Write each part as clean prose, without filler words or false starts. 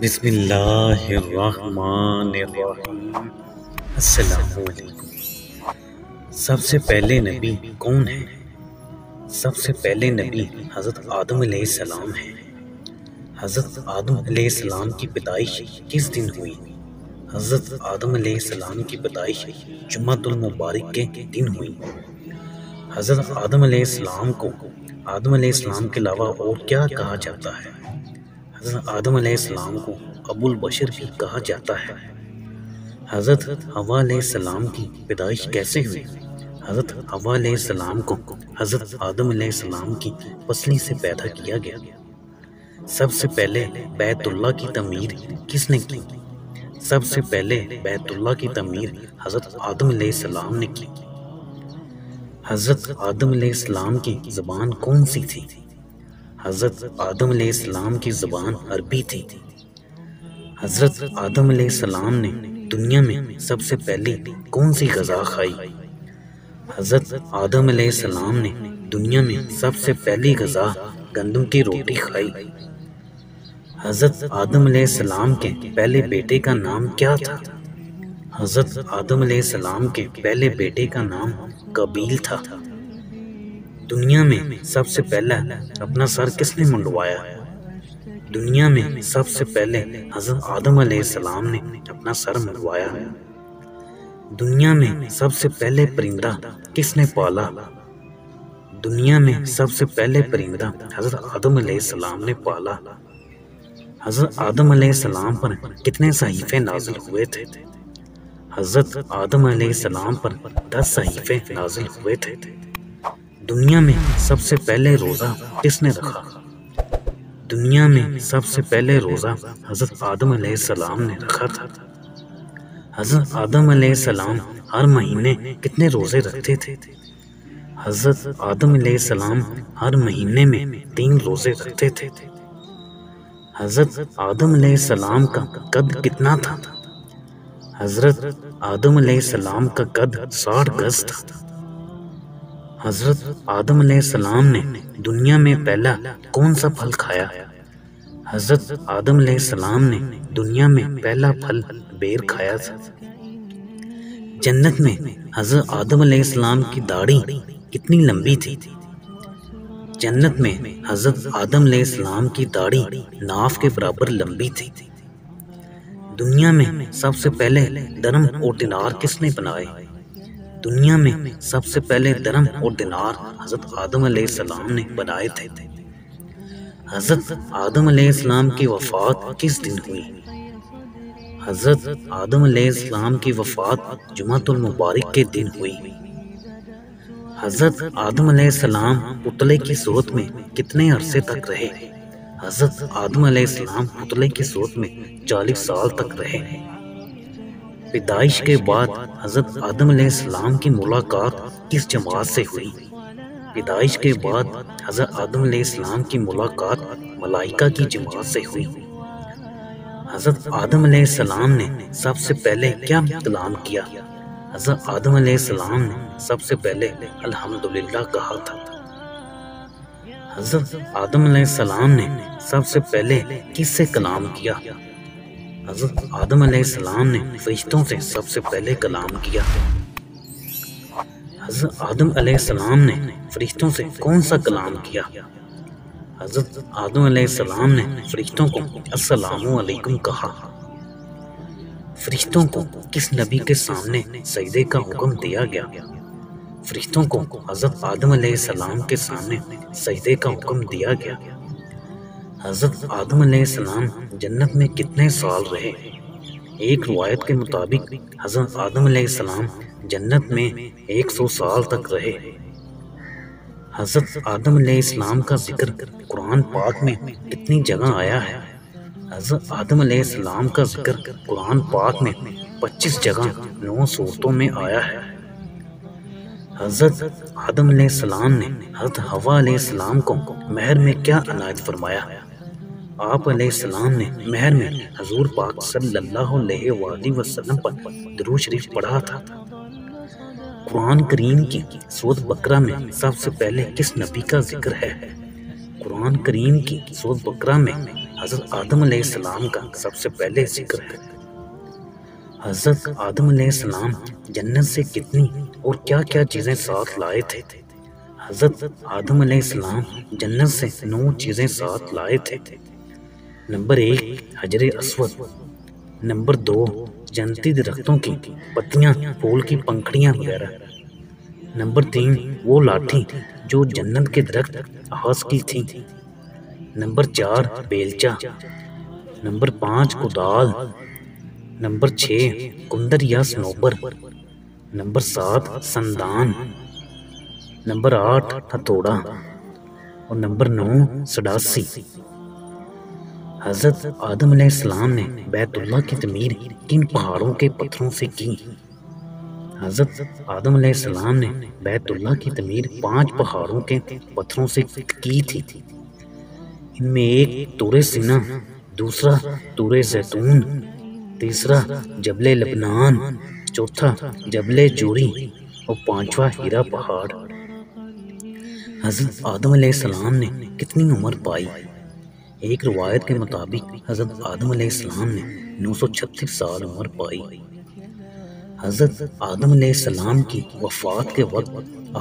بسم اللہ الرحمن الرحیم۔ السلام علیکم۔ سب سے پہلے نبی کون ہے؟ سب سے پہلے نبی حضرت آدم علیہ السلام ہیں۔ حضرت آدم علیہ السلام کی پیدائش کس دن ہوئی؟ حضرت آدم علیہ السلام کی پیدائش جمعۃ المبارک کے دن ہوئی۔ حضرت آدم علیہ السلام کو آدم علیہ السلام کے علاوہ اور کیا کہا جاتا ہے؟ حضرت آدم علیہ السلام کو ابو البشر بھی کہا جاتا ہے۔ حضرت حوا علیہ السلام کی پیدائش کیسے ہوئی؟ حضرت حوا علیہ السلام کو حضرت آدم علیہ السلام کی پسلی سے پیدا کیا گیا۔ سب سے پہلے بیت اللہ کی تعمیر کس نے کی؟ سب سے پہلے بیت اللہ کی تعمیر حضرت آدم علیہ السلام نے کی۔ حضرت آدم علیہ السلام کی زبان کون سی تھی؟ حضرت آدم علیہ السلام کی زبان عربی تھی۔ حضرت آدم علیہ السلام نے دنیا میں سب سے پہلی کون سی غذا کھائی؟ حضرت آدم علیہ السلام نے دنیا میں سب سے پہلی غذا گندم کی روٹی کھائی۔ حضرت آدم علیہ السلام کے پہلے بیٹے کا نام کیا تھا؟ حضرت آدم علیہ السلام کے پہلے بیٹے کا نام قابیل تھا۔ دنیا میں سب سے پہلا اپنا سر کس نے منڈوایا؟ دنیا میں سب سے پہلے حضرت آدم علیہ السلام نے اپنا سر منڈوایا۔ دنیا میں سب سے پہلے پرندہ کس نے پالا؟ دنیا میں سب سے پہلے پرندہ حضرت آدم علیہ السلام نے پالا۔ حضرت آدم علیہ السلام پر کتنے صحیفے نازل ہوئے تھے؟ حضرت آدم علیہ السلام پر 10 صحیفے نازل ہوئے تھے۔ دنیا میں سب سے پہلے روزہ کس نے رکھا؟ دنیا میں سب سے پہلے روزہ حضرت آدم علیہ السلام نے رکھا تھا۔ حضرت آدم علیہ السلام ہر مہینے کتنے روزے رکھتے تھے؟ حضرت آدم علیہ السلام ہر مہینے میں 3 روزے رکھتے تھے۔ حضرت آدم علیہ السلام کا قد کتنا تھا؟ حضرت آدم علیہ السلام کا قد 60 گز تھا۔ حضرت آدم علیہ السلام نے دنیا میں پہلا کون سا پھل کھایا؟ حضرت آدم علیہ السلام نے دنیا میں پہلا پھل بیر کھایا تھا۔ جنت میں حضرت آدم علیہ السلام کی داڑھی کتنی لمبی تھی؟ جنت میں حضرت آدم علیہ السلام کی داڑھی ناف کے برابر لمبی تھی۔ دنیا میں سب سے پہلے درم اور دینار کس نے بنائے؟ دنیا میں سب سے پہلے درم اور دینار حضرت آدم علیہ السلام نے بنائے تھے۔ حضرت آدم علیہ السلام کی وفات کس دن ہوئی؟ حضرت آدم علیہ السلام کی وفات جمعۃ المبارک کے دن ہوئی۔ حضرت آدم علیہ السلام پتلے کی صورت میں کتنے عرصے تک رہے؟ حضرت آدم علیہ السلام پتلے کی صورت میں 40 سال تک رہے۔ پیدائش کے بعد حضرت آدم علیہ السلام کی ملاقات کس جماعت سے ہوئی؟ پیدائش کے بعد حضرت آدم علیہ السلام کی ملاقات ملائکہ کی جماعت سے ہوئی۔ حضرت آدم علیہ السلام نے سب سے پہلے کیا کلام کیا؟ حضرت آدم علیہ السلام نے سب سے پہلے الحمدللہ کہا تھا۔ حضرت آدم علیہ السلام نے سب سے پہلے کس سے کلام کیا؟ حضرت آدم علیہ السلام نے فرشتوں سے سب سے پہلے کلام کیا۔ حضرت آدم علیہ السلام نے فرشتوں سے کون سا کلام کیا؟ حضرت آدم علیہ السلام نے فرشتوں کو السلام علیکم کہا۔ فرشتوں کو کس نبی کے سامنے سجدے کا حکم دیا گیا؟ فرشتوں کو حضرت آدم علیہ السلام کے سامنے سجدے کا حکم دیا گیا۔ حضرت آدم علیہ السلام جنت میں کتنے سال رہے؟ ایک روایت کے مطابق حضرت آدم علیہ السلام جنت میں 100 سال تک رہے۔ حضرت آدم علیہ السلام کا ذکر قرآن پاک میں کتنی جگہ آیا ہے؟ حضرت آدم علیہ السلام کا ذکر قرآن پاک میں 25 جگہ 9 سورتوں میں آیا ہے۔ حضرت آدم علیہ السلام نے حضرت حوا علیہ السلام کو مہر میں کیا عنایت فرمایا؟ آپ علیہ السلام نے مہر میں حضور پاک صلی اللہ علیہ وآلہ وسلم پر درود شریف پڑھا تھا۔ قرآن کریم کی سورۃ بقرہ میں سب سے پہلے کس نبی کا ذکر ہے؟ قرآن کریم کی سورۃ بقرہ میں حضرت آدم علیہ السلام کا سب سے پہلے ذکر ہے۔ حضرت آدم علیہ السلام جنت سے کتنی اور کیا کیا چیزیں ساتھ لائے تھے؟ حضرت آدم علیہ السلام جنت سے 9 چیزیں ساتھ لائے تھے۔ نمبر 1 حجر اسود، نمبر 2 جنتی درختوں کی پتیاں، پھول کی پنکھڑیاں وغیرہ، نمبر 3 وہ لاٹھی جو جنت کے درخت احاس کی تھی، نمبر 4 بیلچہ، نمبر 5 کدال، نمبر 6 کندر یا سنوبر، نمبر 7 سندان، نمبر 8 ہتھوڑا اور نمبر 9 سڈاسی۔ حضرت آدم علیہ السلام نے بیت اللہ کی تعمیر کن پہاڑوں کے پتھروں سے کی؟ حضرت آدم علیہ السلام نے بیت اللہ کی تعمیر 5 پہاڑوں کے پتھروں سے کی تھی۔ ان میں ایک طور سینا، دوسرا طور زیتون، تیسرا جبل لبنان، چوتھا جبل جوری اور 5واں ہیرا پہاڑ۔ حضرت آدم علیہ السلام نے کتنی عمر پائی؟ ایک روایت کے مطابق حضرت آدم علیہ السلام نے 936 سال عمر پائی۔ حضرت آدم علیہ السلام کی وفات کے وقت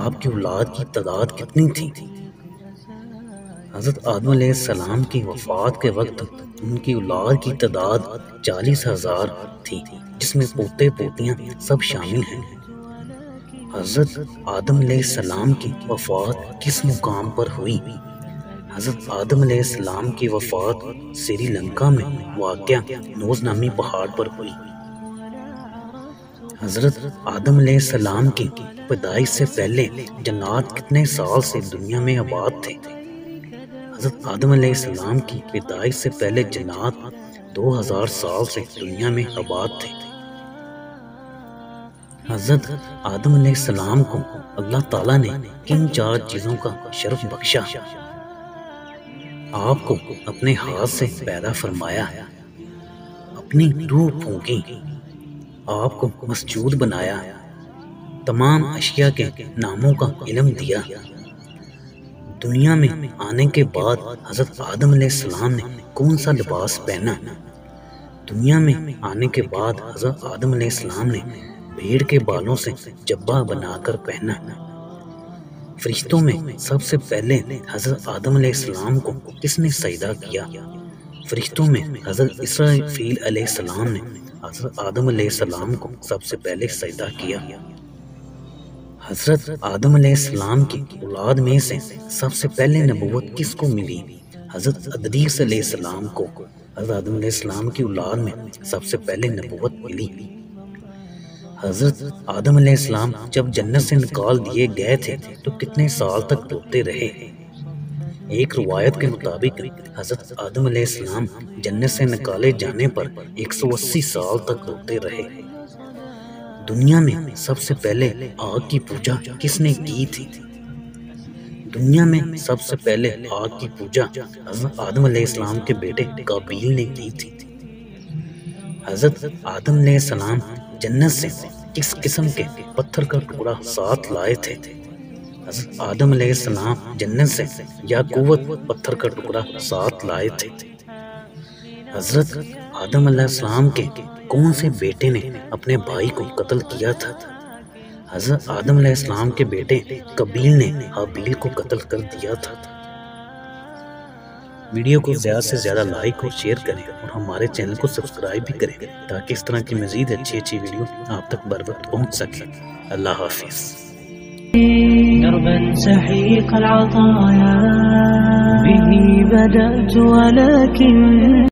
آپ کی اولاد کی تعداد کتنی تھی؟ حضرت آدم علیہ السلام کی وفات کے وقت ان کی اولاد کی تعداد 40,000 تھی، جس میں پوتے پوتیاں سب شامل ہیں۔ حضرت آدم علیہ السلام کی وفات کس مقام پر ہوئی؟ حضرت آدم علیہ السلام کی وفات سری لنکا میں واقع نوز نامی پہاڑ پر ہوئی۔ حضرت آدم علیہ السلام کی پیدائش سے پہلے جنات کتنے سال سے دنیا میں آباد تھے؟ حضرت آدم علیہ السلام کی پیدائش سے پہلے جنات 2000 سال سے دنیا میں آباد تھے۔ حضرت آدم علیہ السلام کو اللہ تعالیٰ نے کن 4 چیزوں کا شرف بخشا؟ آپ کو اپنے ہاتھ سے پیدا فرمایا، اپنی روح پھونکی، آپ کو مسجود بنایا، تمام اشیاء کے ناموں کا علم دیا۔ دنیا میں آنے کے بعد حضرت آدم علیہ السلام نے کون سا لباس پہنا؟ دنیا میں آنے کے بعد حضرت آدم علیہ السلام نے بھیڑ کے بالوں سے جبہ بنا کر پہنا۔ فرشتوں میں سب سے پہلے حضرت آدم علیہ السلام کو کس نے سجدہ کیا؟ فرشتوں میں حضرت اسرافیل علیہ السلام نے حضرت آدم علیہ السلام کو سب سے پہلے سجدہ کیا۔ حضرت آدم علیہ السلام کی اولاد میں سے سب سے پہلے نبوت کس کو ملی؟ حضرت ادریس علیہ السلام کو۔ حضرت آدم علیہ السلام کی اولاد میں سب سے پہلے نبوت ملی۔ حضرت آدم علیہ السلام جب جنت سے نکال دیے گئے تھے تو کتنے سال تک روتے رہے؟ ایک روایت کے مطابق حضرت آدم علیہ السلام جنت سے نکالے جانے پر 180 سال تک روتے رہے۔ دنیا میں سب سے پہلے آگ کی پوجا کس نے کی تھی؟ دنیا میں سب سے پہلے آگ کی پوجا حضرت آدم علیہ السلام کے بیٹے قابیل نے کی تھی۔ حضرت آدم علیہ السلام جنت سے کس قسم کے پتھر کا ٹکڑا ساتھ لائے تھے؟ حضرت آدم علیہ السلام جنت سے یاقوت پتھر کا ٹکڑا ساتھ لائے تھے۔ حضرت آدم علیہ السلام کے کون سے بیٹے نے اپنے بھائی کو قتل کیا تھا؟ حضرت آدم علیہ السلام کے بیٹے قابیل نے حابیل کو قتل کر دیا تھا۔ ویڈیو کو زیادہ سے زیادہ لائک اور شیئر کریں اور ہمارے چینل کو سبسکرائب بھی کریں تاکہ اس طرح کی مزید اچھی ویڈیو آپ تک بر وقت پہنچ سکے۔ اللہ حافظ۔ دربا سحيق العطايا به بدأت ولكن